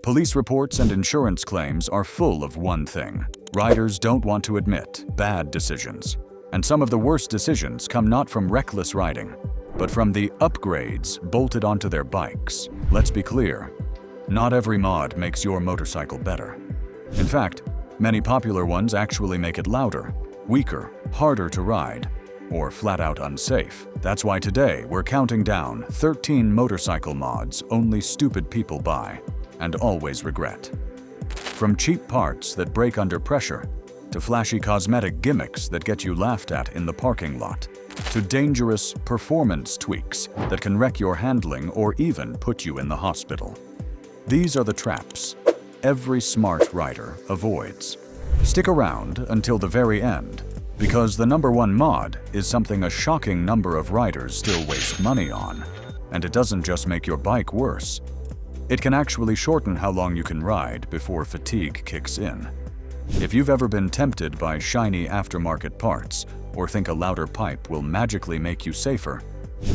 Police reports and insurance claims are full of one thing: riders don't want to admit bad decisions. And some of the worst decisions come not from reckless riding, but from the upgrades bolted onto their bikes. Let's be clear, not every mod makes your motorcycle better. In fact, many popular ones actually make it louder, weaker, harder to ride, or flat out unsafe. That's why today we're counting down 13 motorcycle mods only stupid people buy and always regret. From cheap parts that break under pressure, to flashy cosmetic gimmicks that get you laughed at in the parking lot, to dangerous performance tweaks that can wreck your handling or even put you in the hospital. These are the traps every smart rider avoids. Stick around until the very end, because the #1 mod is something a shocking number of riders still waste money on. And it doesn't just make your bike worse. It can actually shorten how long you can ride before fatigue kicks in. If you've ever been tempted by shiny aftermarket parts, or think a louder pipe will magically make you safer,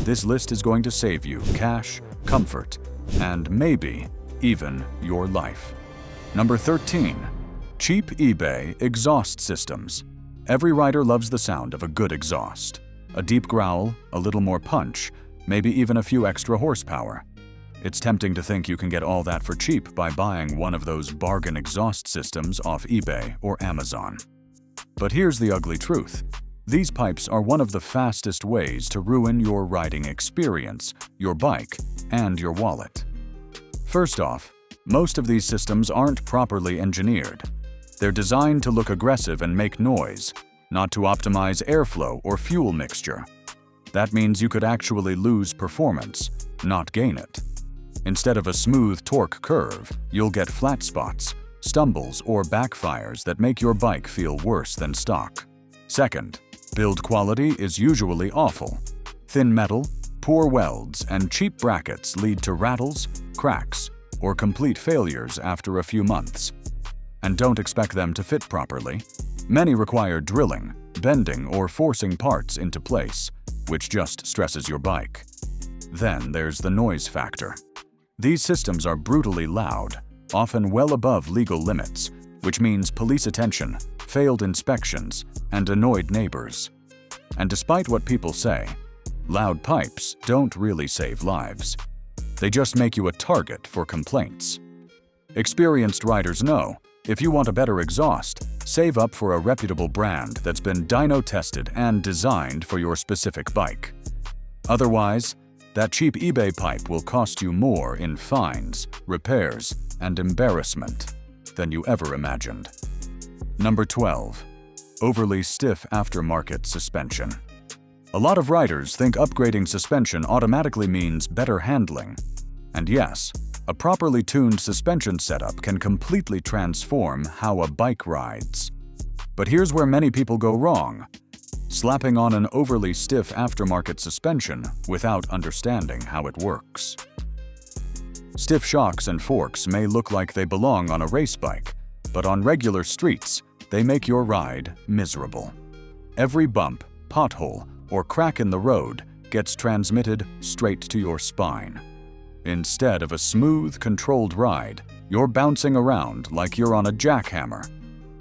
this list is going to save you cash, comfort, and maybe even your life. Number 13. Cheap eBay exhaust systems. Every rider loves the sound of a good exhaust. A deep growl, a little more punch, maybe even a few extra horsepower. It's tempting to think you can get all that for cheap by buying one of those bargain exhaust systems off eBay or Amazon. But here's the ugly truth. These pipes are one of the fastest ways to ruin your riding experience, your bike, and your wallet. First off, most of these systems aren't properly engineered. They're designed to look aggressive and make noise, not to optimize airflow or fuel mixture. That means you could actually lose performance, not gain it. Instead of a smooth torque curve, you'll get flat spots, stumbles, or backfires that make your bike feel worse than stock. Second, build quality is usually awful. Thin metal, poor welds, and cheap brackets lead to rattles, cracks, or complete failures after a few months. And don't expect them to fit properly. Many require drilling, bending, or forcing parts into place, which just stresses your bike. Then there's the noise factor. These systems are brutally loud, often well above legal limits, which means police attention, failed inspections, and annoyed neighbors. And despite what people say, loud pipes don't really save lives. They just make you a target for complaints. Experienced riders know, if you want a better exhaust, save up for a reputable brand that's been dyno tested and designed for your specific bike. Otherwise, that cheap eBay pipe will cost you more in fines, repairs, and embarrassment than you ever imagined. Number 12. Overly stiff aftermarket suspension. A lot of riders think upgrading suspension automatically means better handling. And yes, a properly tuned suspension setup can completely transform how a bike rides. But here's where many people go wrong: slapping on an overly stiff aftermarket suspension without understanding how it works. Stiff shocks and forks may look like they belong on a race bike, but on regular streets, they make your ride miserable. Every bump, pothole, or crack in the road gets transmitted straight to your spine. Instead of a smooth, controlled ride, you're bouncing around like you're on a jackhammer.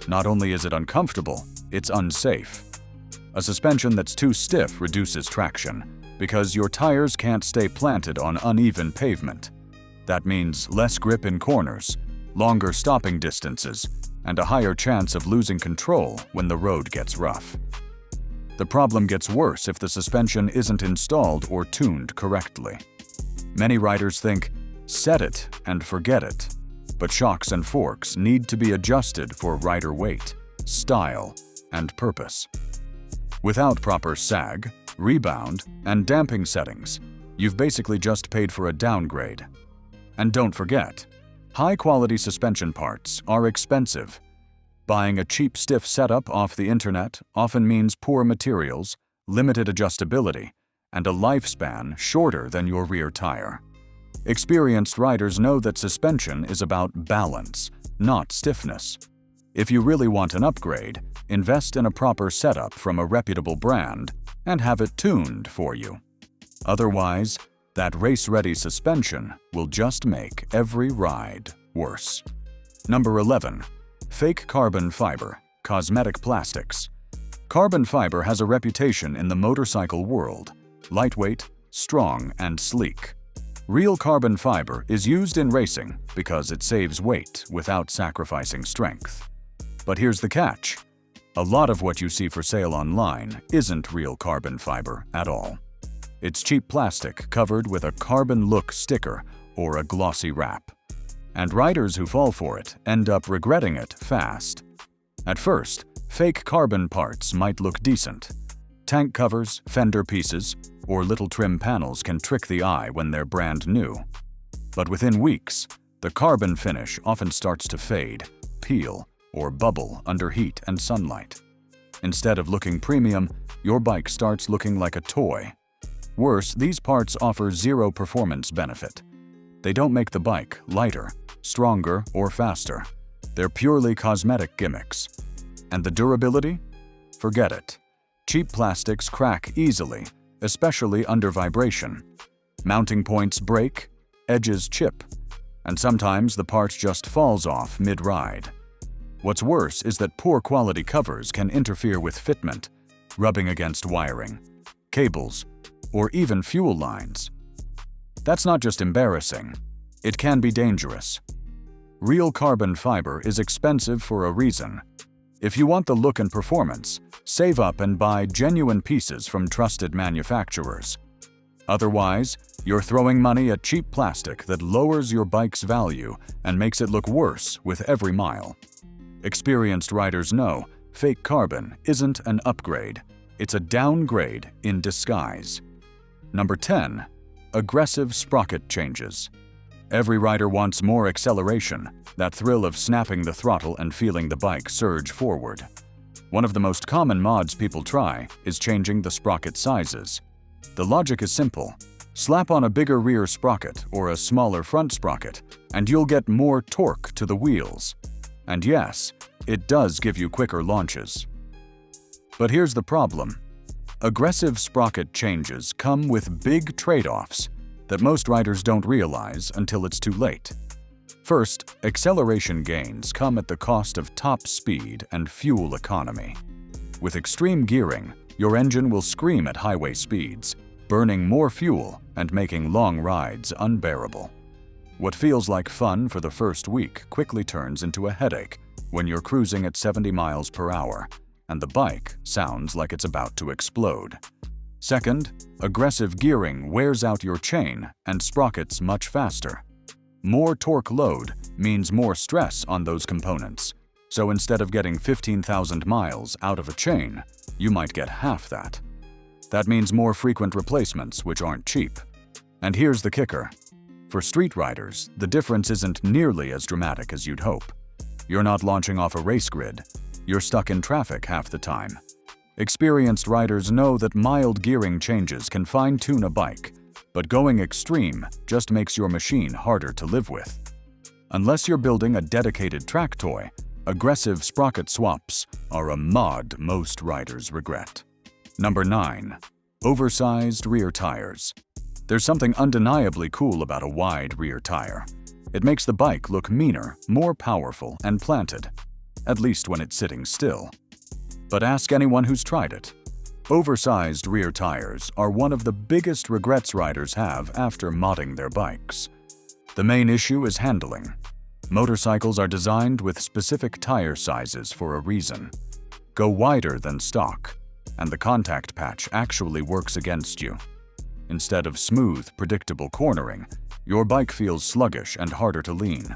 Not only is it uncomfortable, it's unsafe. A suspension that's too stiff reduces traction, because your tires can't stay planted on uneven pavement. That means less grip in corners, longer stopping distances, and a higher chance of losing control when the road gets rough. The problem gets worse if the suspension isn't installed or tuned correctly. Many riders think, set it and forget it, but shocks and forks need to be adjusted for rider weight, style, and purpose. Without proper sag, rebound, and damping settings, you've basically just paid for a downgrade. And don't forget, high-quality suspension parts are expensive. Buying a cheap stiff setup off the internet often means poor materials, limited adjustability, and a lifespan shorter than your rear tire. Experienced riders know that suspension is about balance, not stiffness. If you really want an upgrade, invest in a proper setup from a reputable brand and have it tuned for you. Otherwise, that race-ready suspension will just make every ride worse. Number 11. Fake carbon fiber, cosmetic plastics. Carbon fiber has a reputation in the motorcycle world: lightweight, strong, and sleek. Real carbon fiber is used in racing because it saves weight without sacrificing strength. But here's the catch. A lot of what you see for sale online isn't real carbon fiber at all. It's cheap plastic covered with a carbon look sticker or a glossy wrap. And riders who fall for it end up regretting it fast. At first, fake carbon parts might look decent. Tank covers, fender pieces, or little trim panels can trick the eye when they're brand new. But within weeks, the carbon finish often starts to fade, peel, or bubble under heat and sunlight. Instead of looking premium, your bike starts looking like a toy. Worse, these parts offer zero performance benefit. They don't make the bike lighter, stronger, or faster. They're purely cosmetic gimmicks. And the durability? Forget it. Cheap plastics crack easily, especially under vibration. Mounting points break, edges chip, and sometimes the part just falls off mid-ride. What's worse is that poor quality covers can interfere with fitment, rubbing against wiring, cables, or even fuel lines. That's not just embarrassing, it can be dangerous. Real carbon fiber is expensive for a reason. If you want the look and performance, save up and buy genuine pieces from trusted manufacturers. Otherwise, you're throwing money at cheap plastic that lowers your bike's value and makes it look worse with every mile. Experienced riders know fake carbon isn't an upgrade, it's a downgrade in disguise. Number 10. Aggressive sprocket changes. Every rider wants more acceleration, that thrill of snapping the throttle and feeling the bike surge forward. One of the most common mods people try is changing the sprocket sizes. The logic is simple. Slap on a bigger rear sprocket or a smaller front sprocket, and you'll get more torque to the wheels. And yes, it does give you quicker launches. But here's the problem. Aggressive sprocket changes come with big trade-offs that most riders don't realize until it's too late. First, acceleration gains come at the cost of top speed and fuel economy. With extreme gearing, your engine will scream at highway speeds, burning more fuel and making long rides unbearable. What feels like fun for the first week quickly turns into a headache when you're cruising at 70 miles per hour and the bike sounds like it's about to explode. Second, aggressive gearing wears out your chain and sprockets much faster. More torque load means more stress on those components, so instead of getting 15,000 miles out of a chain, you might get half that. That means more frequent replacements, which aren't cheap. And here's the kicker. For street riders, the difference isn't nearly as dramatic as you'd hope. You're not launching off a race grid. You're stuck in traffic half the time. Experienced riders know that mild gearing changes can fine-tune a bike, but going extreme just makes your machine harder to live with. Unless you're building a dedicated track toy, aggressive sprocket swaps are a mod most riders regret. Number 9. Oversized rear tires. There's something undeniably cool about a wide rear tire. It makes the bike look meaner, more powerful, and planted, at least when it's sitting still. But ask anyone who's tried it. Oversized rear tires are one of the biggest regrets riders have after modding their bikes. The main issue is handling. Motorcycles are designed with specific tire sizes for a reason. Go wider than stock, and the contact patch actually works against you. Instead of smooth, predictable cornering, your bike feels sluggish and harder to lean.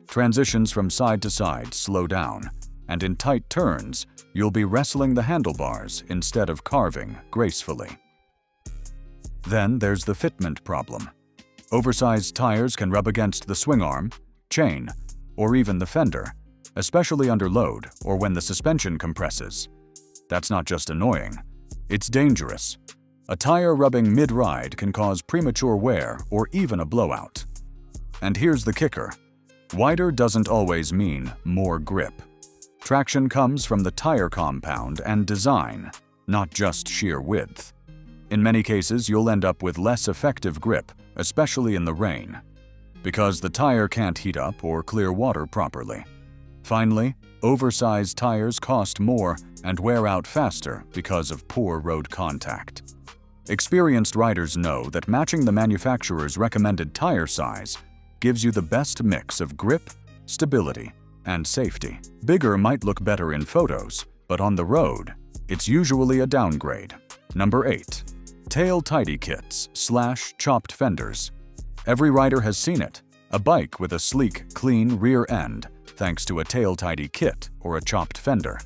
Transitions from side to side slow down, and in tight turns, you'll be wrestling the handlebars instead of carving gracefully. Then there's the fitment problem. Oversized tires can rub against the swing arm, chain, or even the fender, especially under load or when the suspension compresses. That's not just annoying, it's dangerous. A tire rubbing mid-ride can cause premature wear or even a blowout. And here's the kicker. Wider doesn't always mean more grip. Traction comes from the tire compound and design, not just sheer width. In many cases, you'll end up with less effective grip, especially in the rain. because the tire can't heat up or clear water properly. Finally, oversized tires cost more and wear out faster because of poor road contact. Experienced riders know that matching the manufacturer's recommended tire size gives you the best mix of grip, stability, and safety. Bigger might look better in photos, but on the road, it's usually a downgrade. Number 8. Tail tidy kits / chopped fenders. Every rider has seen it, a bike with a sleek, clean rear end thanks to a tail tidy kit or a chopped fender.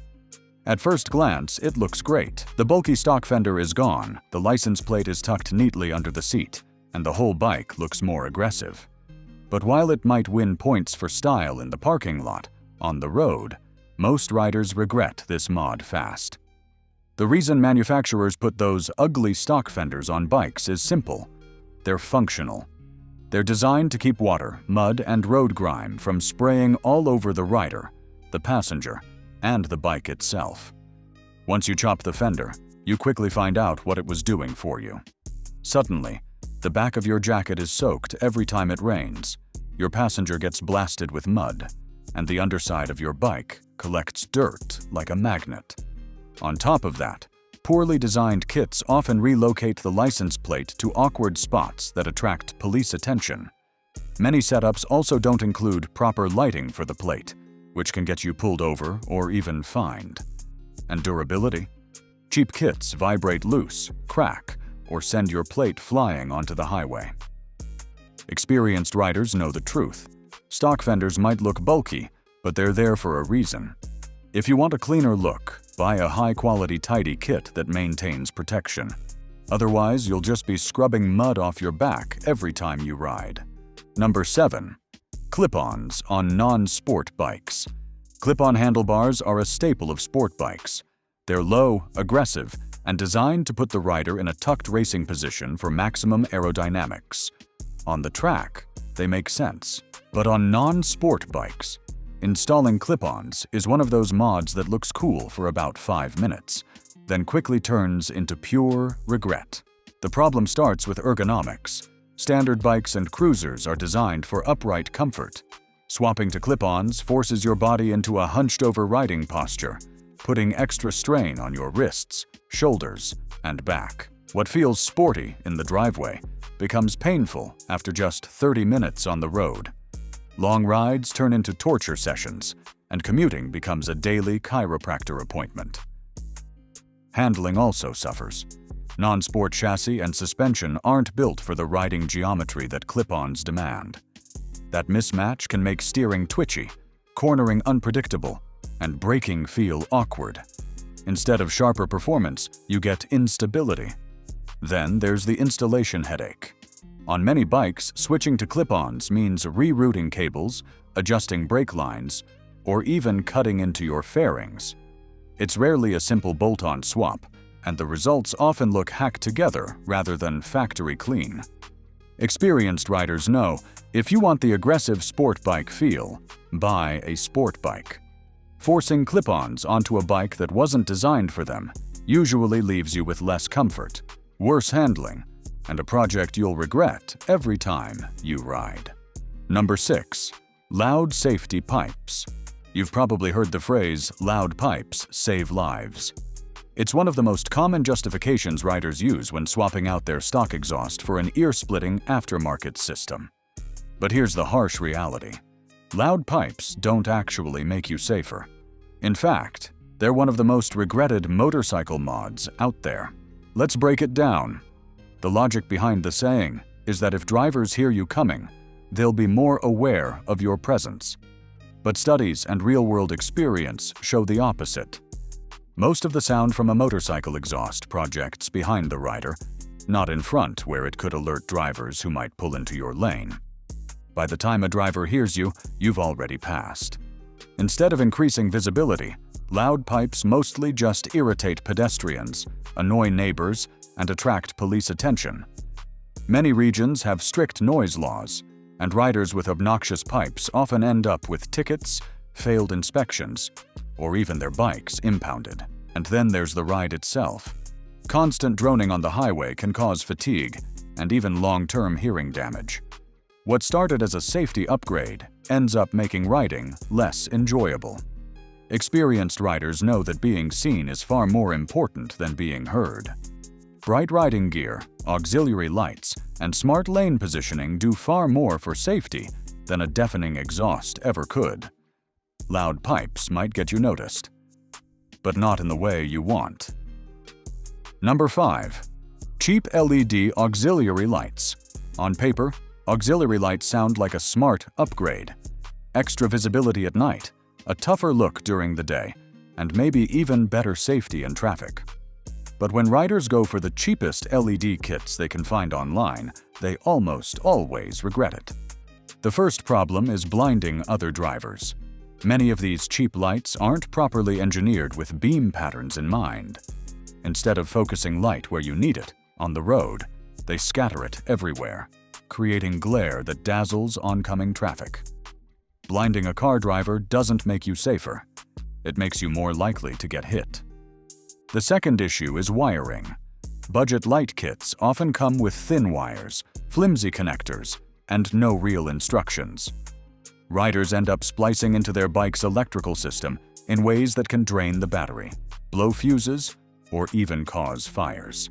At first glance, it looks great. The bulky stock fender is gone, the license plate is tucked neatly under the seat, and the whole bike looks more aggressive. But while it might win points for style in the parking lot, on the road, most riders regret this mod fast. The reason manufacturers put those ugly stock fenders on bikes is simple. They're functional. They're designed to keep water, mud, and road grime from spraying all over the rider, the passenger, and the bike itself. Once you chop the fender, you quickly find out what it was doing for you. Suddenly, the back of your jacket is soaked every time it rains, your passenger gets blasted with mud, and the underside of your bike collects dirt like a magnet. On top of that, poorly designed kits often relocate the license plate to awkward spots that attract police attention. Many setups also don't include proper lighting for the plate, which can get you pulled over or even fined. And durability? Cheap kits vibrate loose, crack, or send your plate flying onto the highway. Experienced riders know the truth. Stock fenders might look bulky, but they're there for a reason. If you want a cleaner look, buy a high-quality tidy kit that maintains protection. Otherwise, you'll just be scrubbing mud off your back every time you ride. Number 7. Clip-ons on non-sport bikes. Clip-on handlebars are a staple of sport bikes. They're low, aggressive, and designed to put the rider in a tucked racing position for maximum aerodynamics. On the track, they make sense. But on non-sport bikes, installing clip-ons is one of those mods that looks cool for about 5 minutes, then quickly turns into pure regret. The problem starts with ergonomics. Standard bikes and cruisers are designed for upright comfort. Swapping to clip-ons forces your body into a hunched-over riding posture, putting extra strain on your wrists, shoulders, and back. What feels sporty in the driveway becomes painful after just 30 minutes on the road. Long rides turn into torture sessions, and commuting becomes a daily chiropractor appointment. Handling also suffers. Non-sport chassis and suspension aren't built for the riding geometry that clip-ons demand. That mismatch can make steering twitchy, cornering unpredictable, and braking feel awkward. Instead of sharper performance, you get instability. Then there's the installation headache. On many bikes, switching to clip-ons means rerouting cables, adjusting brake lines, or even cutting into your fairings. It's rarely a simple bolt-on swap, and the results often look hacked together rather than factory clean. Experienced riders know, if you want the aggressive sport bike feel, buy a sport bike. Forcing clip-ons onto a bike that wasn't designed for them usually leaves you with less comfort, worse handling, and a project you'll regret every time you ride. Number 6. Loud safety pipes. You've probably heard the phrase, "loud pipes save lives." It's one of the most common justifications riders use when swapping out their stock exhaust for an ear-splitting aftermarket system. But here's the harsh reality. Loud pipes don't actually make you safer. In fact, they're one of the most regretted motorcycle mods out there. Let's break it down. The logic behind the saying is that if drivers hear you coming, they'll be more aware of your presence. But studies and real-world experience show the opposite. Most of the sound from a motorcycle exhaust projects behind the rider, not in front where it could alert drivers who might pull into your lane. By the time a driver hears you, you've already passed. Instead of increasing visibility, loud pipes mostly just irritate pedestrians, annoy neighbors, and attract police attention. Many regions have strict noise laws, and riders with obnoxious pipes often end up with tickets, failed inspections, or even their bikes impounded. And then there's the ride itself. Constant droning on the highway can cause fatigue and even long-term hearing damage. What started as a safety upgrade ends up making riding less enjoyable. Experienced riders know that being seen is far more important than being heard. Bright riding gear, auxiliary lights, and smart lane positioning do far more for safety than a deafening exhaust ever could. Loud pipes might get you noticed, but not in the way you want. Number 5. Cheap LED auxiliary lights. On paper, auxiliary lights sound like a smart upgrade. Extra visibility at night, a tougher look during the day, and maybe even better safety in traffic. But when riders go for the cheapest LED kits they can find online, they almost always regret it. The first problem is blinding other drivers. Many of these cheap lights aren't properly engineered with beam patterns in mind. Instead of focusing light where you need it, on the road, they scatter it everywhere, creating glare that dazzles oncoming traffic. Blinding a car driver doesn't make you safer. It makes you more likely to get hit. The second issue is wiring. Budget light kits often come with thin wires, flimsy connectors, and no real instructions. Riders end up splicing into their bike's electrical system in ways that can drain the battery, blow fuses, or even cause fires.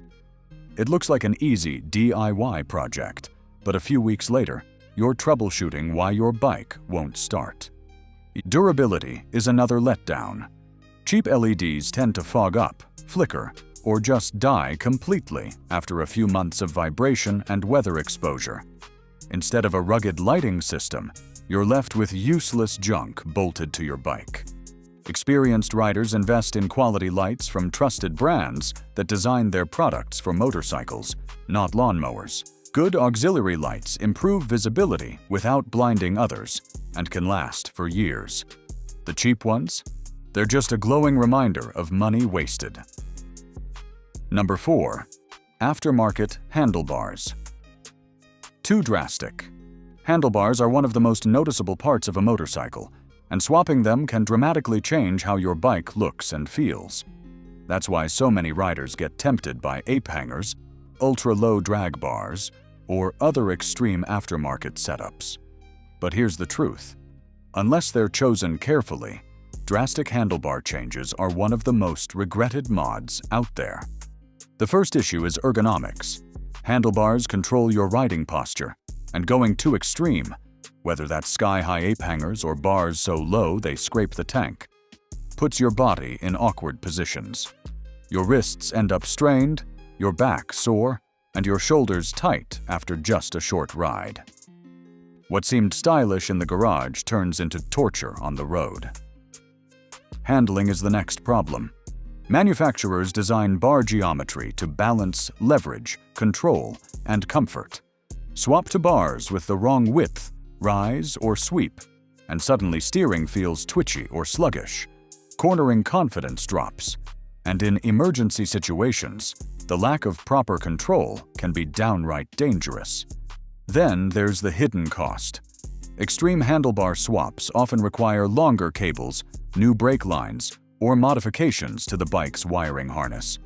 It looks like an easy DIY project, but a few weeks later, you're troubleshooting why your bike won't start. Durability is another letdown. Cheap LEDs tend to fog up, flicker, or just die completely after a few months of vibration and weather exposure. Instead of a rugged lighting system, you're left with useless junk bolted to your bike. Experienced riders invest in quality lights from trusted brands that design their products for motorcycles, not lawnmowers. Good auxiliary lights improve visibility without blinding others and can last for years. The cheap ones? They're just a glowing reminder of money wasted. Number 4. Aftermarket handlebars. Too drastic. Handlebars are one of the most noticeable parts of a motorcycle, and swapping them can dramatically change how your bike looks and feels. That's why so many riders get tempted by ape hangers, ultra-low drag bars, or other extreme aftermarket setups. But here's the truth. Unless they're chosen carefully, drastic handlebar changes are one of the most regretted mods out there. The first issue is ergonomics. Handlebars control your riding posture, and going too extreme, whether that's sky-high ape hangers or bars so low they scrape the tank, puts your body in awkward positions. Your wrists end up strained, your back sore, and your shoulders tight after just a short ride. What seemed stylish in the garage turns into torture on the road. Handling is the next problem. Manufacturers design bar geometry to balance leverage, control, and comfort. Swap to bars with the wrong width, rise or sweep, and suddenly steering feels twitchy or sluggish. Cornering confidence drops, and in emergency situations, the lack of proper control can be downright dangerous. Then there's the hidden cost. Extreme handlebar swaps often require longer cables, new brake lines, or modifications to the bike's wiring harness.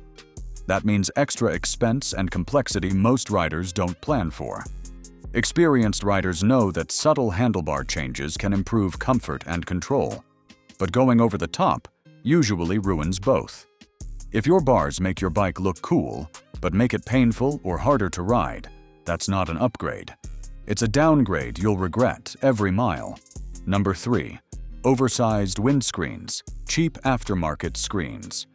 That means extra expense and complexity most riders don't plan for. Experienced riders know that subtle handlebar changes can improve comfort and control, but going over the top usually ruins both. If your bars make your bike look cool, but make it painful or harder to ride, that's not an upgrade. It's a downgrade you'll regret every mile. Number 3. Oversized windscreens, cheap aftermarket screens.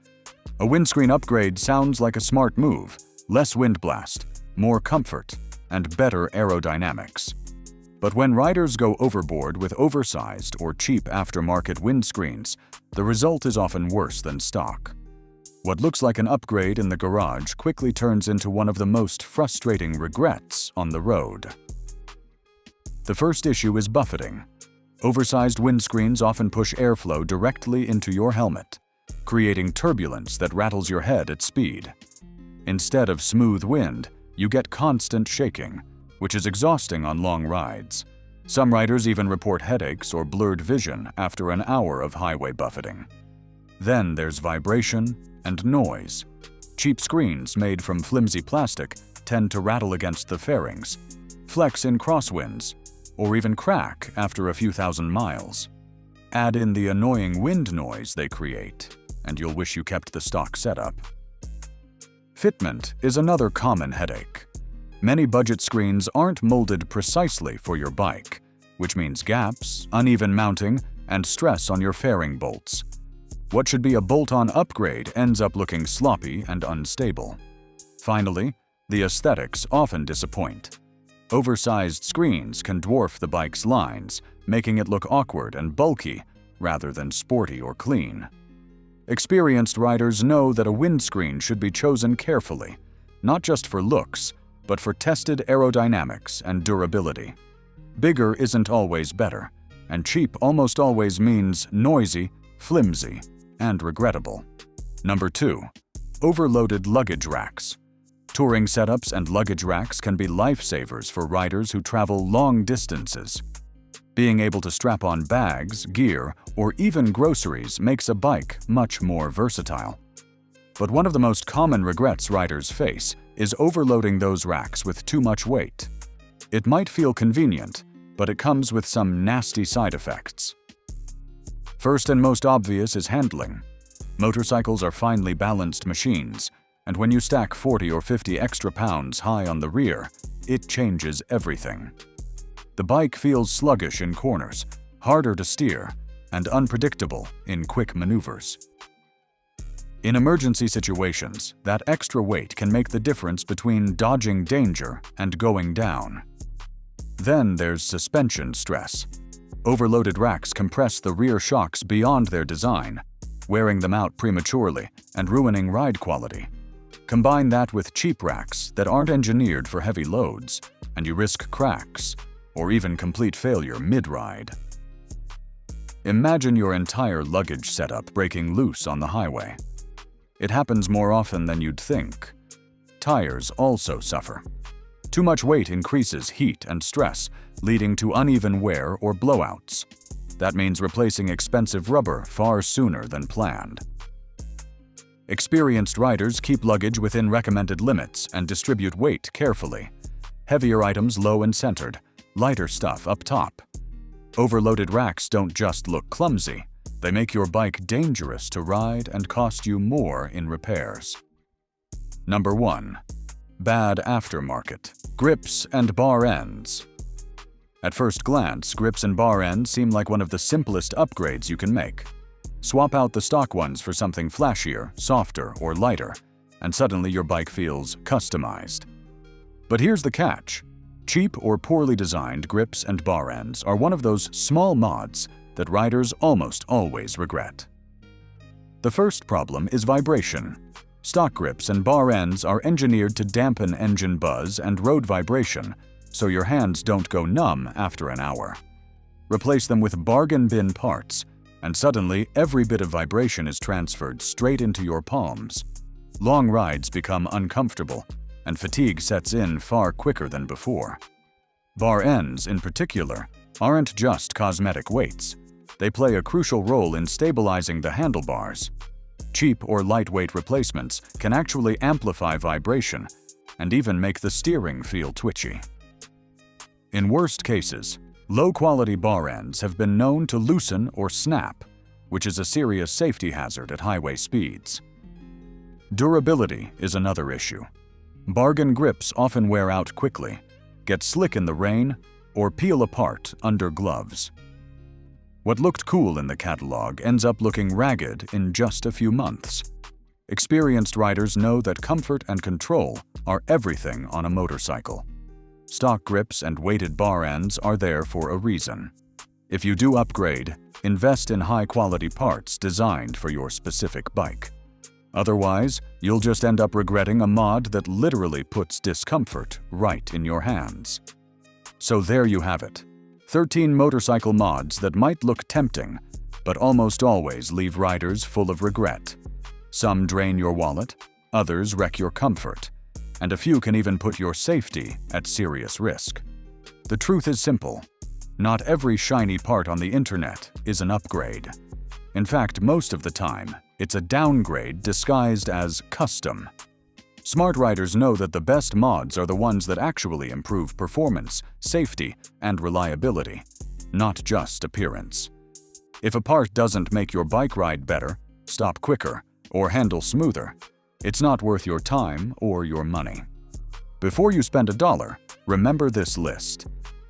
A windscreen upgrade sounds like a smart move, less wind blast, more comfort, and better aerodynamics. But when riders go overboard with oversized or cheap aftermarket windscreens, the result is often worse than stock. What looks like an upgrade in the garage quickly turns into one of the most frustrating regrets on the road. The first issue is buffeting. Oversized windscreens often push airflow directly into your helmet, creating turbulence that rattles your head at speed. Instead of smooth wind, you get constant shaking, which is exhausting on long rides. Some riders even report headaches or blurred vision after an hour of highway buffeting. Then there's vibration and noise. Cheap screens made from flimsy plastic tend to rattle against the fairings, flex in crosswinds, or even crack after a few thousand miles. Add in the annoying wind noise they create, and you'll wish you kept the stock setup. Fitment is another common headache. Many budget screens aren't molded precisely for your bike, which means gaps, uneven mounting, and stress on your fairing bolts. What should be a bolt-on upgrade ends up looking sloppy and unstable. Finally, the aesthetics often disappoint. Oversized screens can dwarf the bike's lines, making it look awkward and bulky rather than sporty or clean. Experienced riders know that a windscreen should be chosen carefully, not just for looks, but for tested aerodynamics and durability. Bigger isn't always better, and cheap almost always means noisy, flimsy, and regrettable. Number 2. Overloaded luggage racks. Touring setups and luggage racks can be lifesavers for riders who travel long distances. Being able to strap on bags, gear, or even groceries makes a bike much more versatile. But one of the most common regrets riders face is overloading those racks with too much weight. It might feel convenient, but it comes with some nasty side effects. First and most obvious is handling. Motorcycles are finely balanced machines, and when you stack 40 or 50 extra pounds high on the rear, it changes everything. The bike feels sluggish in corners, harder to steer, and unpredictable in quick maneuvers. In emergency situations, that extra weight can make the difference between dodging danger and going down. Then there's suspension stress. Overloaded racks compress the rear shocks beyond their design, wearing them out prematurely and ruining ride quality. Combine that with cheap racks that aren't engineered for heavy loads, and you risk cracks or even complete failure mid-ride. Imagine your entire luggage setup breaking loose on the highway. It happens more often than you'd think. Tires also suffer. Too much weight increases heat and stress, leading to uneven wear or blowouts. That means replacing expensive rubber far sooner than planned. Experienced riders keep luggage within recommended limits and distribute weight carefully. Heavier items low and centered, lighter stuff up top. Overloaded racks don't just look clumsy, they make your bike dangerous to ride and cost you more in repairs. Number 1. Bad aftermarket. Grips and bar ends. At first glance, grips and bar ends seem like one of the simplest upgrades you can make. Swap out the stock ones for something flashier, softer, or lighter, and suddenly your bike feels customized. But here's the catch. Cheap or poorly designed grips and bar ends are one of those small mods that riders almost always regret. The first problem is vibration. Stock grips and bar ends are engineered to dampen engine buzz and road vibration, so your hands don't go numb after an hour. Replace them with bargain bin parts, and suddenly every bit of vibration is transferred straight into your palms. Long rides become uncomfortable, and fatigue sets in far quicker than before. Bar ends, in particular, aren't just cosmetic weights. They play a crucial role in stabilizing the handlebars. Cheap or lightweight replacements can actually amplify vibration and even make the steering feel twitchy. In worst cases, low-quality bar ends have been known to loosen or snap, which is a serious safety hazard at highway speeds. Durability is another issue. Bargain grips often wear out quickly, get slick in the rain, or peel apart under gloves. What looked cool in the catalog ends up looking ragged in just a few months. Experienced riders know that comfort and control are everything on a motorcycle. Stock grips and weighted bar ends are there for a reason. If you do upgrade, invest in high-quality parts designed for your specific bike. Otherwise, you'll just end up regretting a mod that literally puts discomfort right in your hands. So there you have it. 13 motorcycle mods that might look tempting, but almost always leave riders full of regret. Some drain your wallet, others wreck your comfort, and a few can even put your safety at serious risk. The truth is simple. Not every shiny part on the internet is an upgrade. In fact, most of the time, it's a downgrade disguised as custom. Smart riders know that the best mods are the ones that actually improve performance, safety, and reliability, not just appearance. If a part doesn't make your bike ride better, stop quicker, or handle smoother, it's not worth your time or your money. Before you spend $1, remember this list.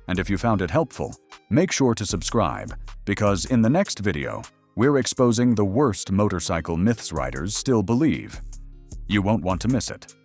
And if you found it helpful, make sure to subscribe, because in the next video, we're exposing the worst motorcycle myths riders still believe. You won't want to miss it.